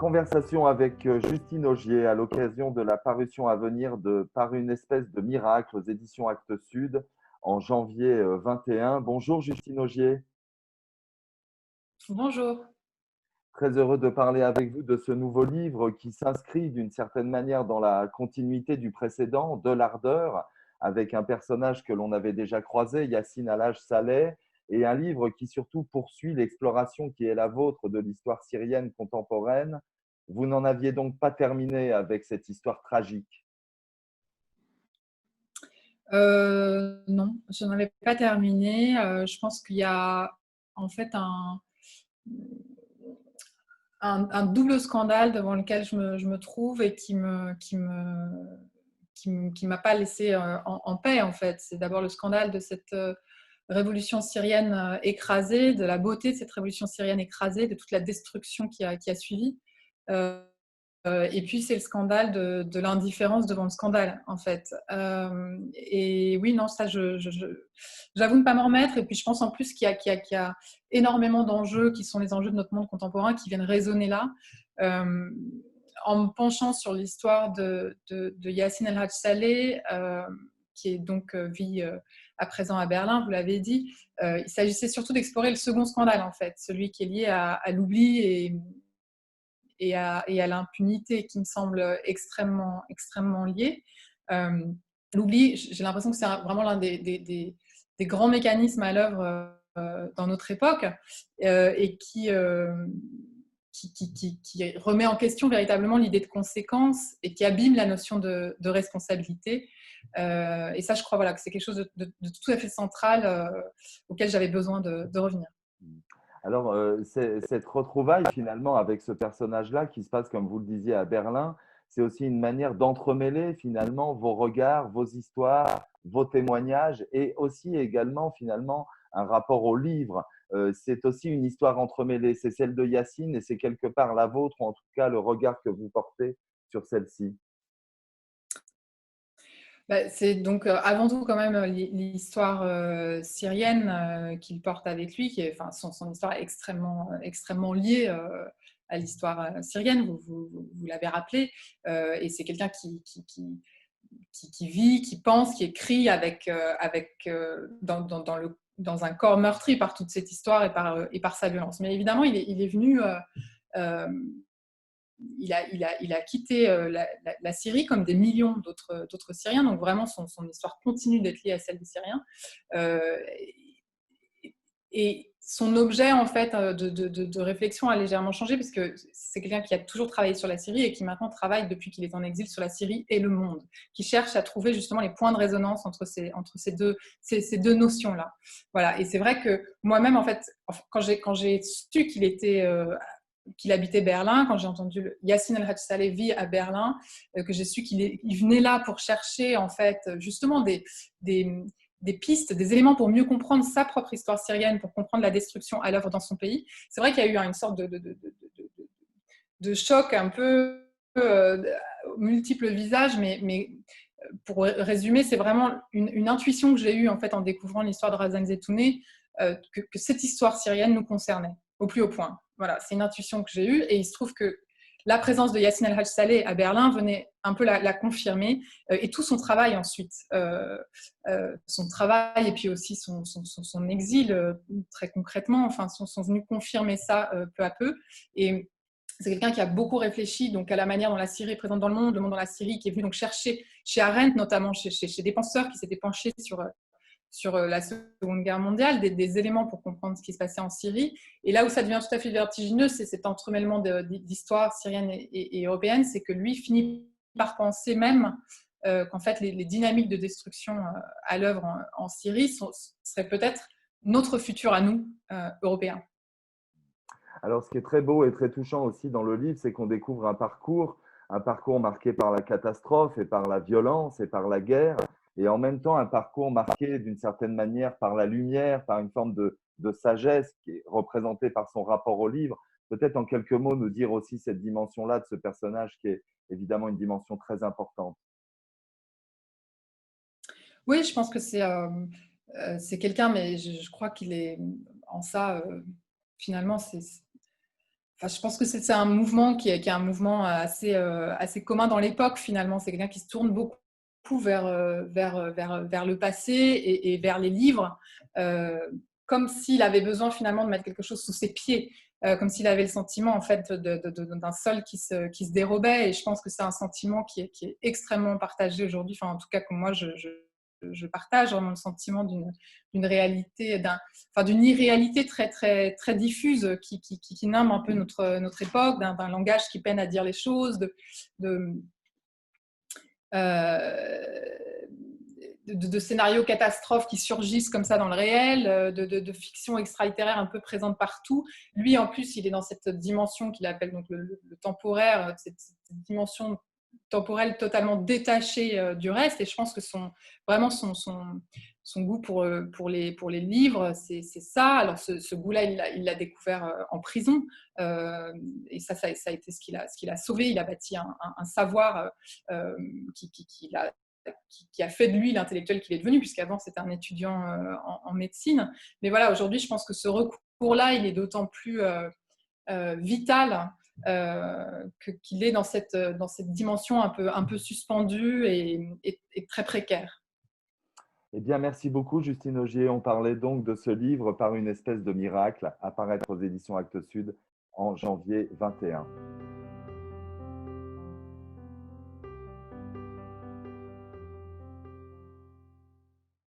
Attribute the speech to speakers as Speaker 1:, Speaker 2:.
Speaker 1: Conversation avec Justine Ogier à l'occasion de la parution à venir de Par une espèce de miracle aux éditions Actes Sud en janvier 21. Bonjour Justine Ogier,
Speaker 2: Bonjour.
Speaker 1: très heureux de parler avec vous de ce nouveau livre qui s'inscrit d'une certaine manière dans la continuité du précédent, De l'ardeur, avec un personnage que l'on avait déjà croisé, Yacine Al-Haj Saleh, et un livre qui surtout poursuit l'exploration qui est la vôtre de l'histoire syrienne contemporaine. Vous n'en aviez donc pas terminé avec cette histoire tragique.
Speaker 2: Non, je n'en avais pas terminé. Je pense qu'il y a en fait un double scandale devant lequel je me trouve et qui m'a pas laissé en paix en fait. C'est d'abord le scandale de cette révolution syrienne écrasée, de la beauté de cette révolution syrienne écrasée, de toute la destruction qui a suivi. Euh, et puis, c'est le scandale de l'indifférence devant le scandale, en fait. Et oui, non, ça, j'avoue ne pas m'en remettre. Et puis, je pense en plus qu'il y a énormément d'enjeux qui sont les enjeux de notre monde contemporain qui viennent résonner là. Euh, En me penchant sur l'histoire de Yacine El-Haj Saleh, qui est donc vit à présent à Berlin, vous l'avez dit, il s'agissait surtout d'explorer le second scandale, en fait, celui qui est lié à l'oubli et à l'impunité qui me semble extrêmement, extrêmement liée. Euh, L'oubli, j'ai l'impression que c'est vraiment l'un des grands mécanismes à l'œuvre dans notre époque et qui remet en question véritablement l'idée de conséquence et qui abîme la notion de responsabilité. Et ça, je crois voilà, que c'est quelque chose de tout à fait central auquel j'avais besoin de revenir.
Speaker 1: Alors, cette retrouvaille finalement avec ce personnage-là qui se passe, comme vous le disiez, à Berlin, c'est aussi une manière d'entremêler finalement vos regards, vos histoires, vos témoignages et aussi également finalement un rapport au livre. C'est aussi une histoire entremêlée. C'est celle de Yacine et c'est quelque part la vôtre, ou en tout cas le regard que vous portez sur celle-ci.
Speaker 2: Bah, c'est donc avant tout quand même l'histoire syrienne qu'il porte avec lui, qui est, enfin, son histoire est extrêmement, extrêmement liée à l'histoire syrienne, vous l'avez rappelé, et c'est quelqu'un qui vit, qui pense, qui écrit dans un corps meurtri par toute cette histoire et par sa violence. Mais évidemment, il est venu... Euh, il a quitté la Syrie comme des millions d'autres Syriens, donc vraiment son histoire continue d'être liée à celle des Syriens. Euh, et son objet en fait de réflexion a légèrement changé parce que c'est quelqu'un qui a toujours travaillé sur la Syrie et qui maintenant travaille depuis qu'il est en exil sur la Syrie et le monde, qui cherche à trouver justement les points de résonance entre ces deux notions-là. Voilà. Et c'est vrai que moi-même en fait, quand j'ai su qu'il habitait Berlin, quand j'ai entendu Yacine El-Haj Saleh vit à Berlin, que j'ai su qu'il venait là pour chercher en fait justement des, des pistes, des éléments pour mieux comprendre sa propre histoire syrienne, pour comprendre la destruction à l'œuvre dans son pays. C'est vrai qu'il y a eu une sorte de choc un peu multiples visages, mais pour résumer, c'est vraiment une intuition que j'ai eue en fait en découvrant l'histoire de Razan Zetouni, que cette histoire syrienne nous concernait au plus haut point. Voilà, c'est une intuition que j'ai eue et il se trouve que la présence de Yacine El-Haj Saleh à Berlin venait un peu la confirmer et tout son travail ensuite, son travail et puis aussi son exil très concrètement, enfin sont venus confirmer ça peu à peu. Et c'est quelqu'un qui a beaucoup réfléchi donc à la manière dont la Syrie est présente dans le monde dans la Syrie, qui est venu donc chercher chez Arendt, notamment chez des penseurs qui s'étaient penchés sur la Seconde Guerre mondiale, des éléments pour comprendre ce qui se passait en Syrie. Et là où ça devient tout à fait vertigineux, c'est cet entremêlement d'histoire syrienne et européenne, c'est que lui finit par penser même qu'en fait les dynamiques de destruction à l'œuvre en Syrie seraient peut-être notre futur à nous, Européens.
Speaker 1: Alors, ce qui est très beau et très touchant aussi dans le livre, c'est qu'on découvre un parcours marqué par la catastrophe et par la violence et par la guerre, et en même temps un parcours marqué d'une certaine manière par la lumière, par une forme de sagesse qui est représentée par son rapport au livre. Peut-être en quelques mots nous dire aussi cette dimension-là de ce personnage qui est évidemment une dimension très importante.
Speaker 2: Oui, je pense que c'est quelqu'un, mais je crois qu'il est en ça, finalement, Enfin, je pense que c'est un mouvement qui est un mouvement assez commun dans l'époque, finalement. C'est quelqu'un qui se tourne beaucoup vers le passé et vers les livres, euh, comme s'il avait besoin finalement de mettre quelque chose sous ses pieds, comme s'il avait le sentiment en fait d'un sol qui se dérobait. Et je pense que c'est un sentiment qui est extrêmement partagé aujourd'hui. Enfin, en tout cas, comme moi, je partage vraiment le sentiment d'une réalité, d'une irréalité très diffuse qui nomme un peu notre époque, d'un langage qui peine à dire les choses, de, euh, de scénarios catastrophes qui surgissent comme ça dans le réel, de fiction extra-littéraire un peu présente partout. Lui, en plus, il est dans cette dimension qu'il appelle donc le temporaire, cette dimension temporelle totalement détachée du reste. Et je pense que vraiment son goût pour les livres, c'est ça. Alors, ce goût-là, il l'a découvert en prison. Et ça a été ce qu'il a sauvé. Il a bâti un savoir qui a fait de lui l'intellectuel qu'il est devenu, puisqu'avant c'était un étudiant en médecine. Mais voilà, aujourd'hui, je pense que ce recours-là, il est d'autant plus vital qu'il est dans cette dimension un peu suspendue et très précaire.
Speaker 1: Eh bien, merci beaucoup, Justine Ogier. On parlait donc de ce livre Par une espèce de miracle, apparaître aux éditions Actes Sud en janvier 21.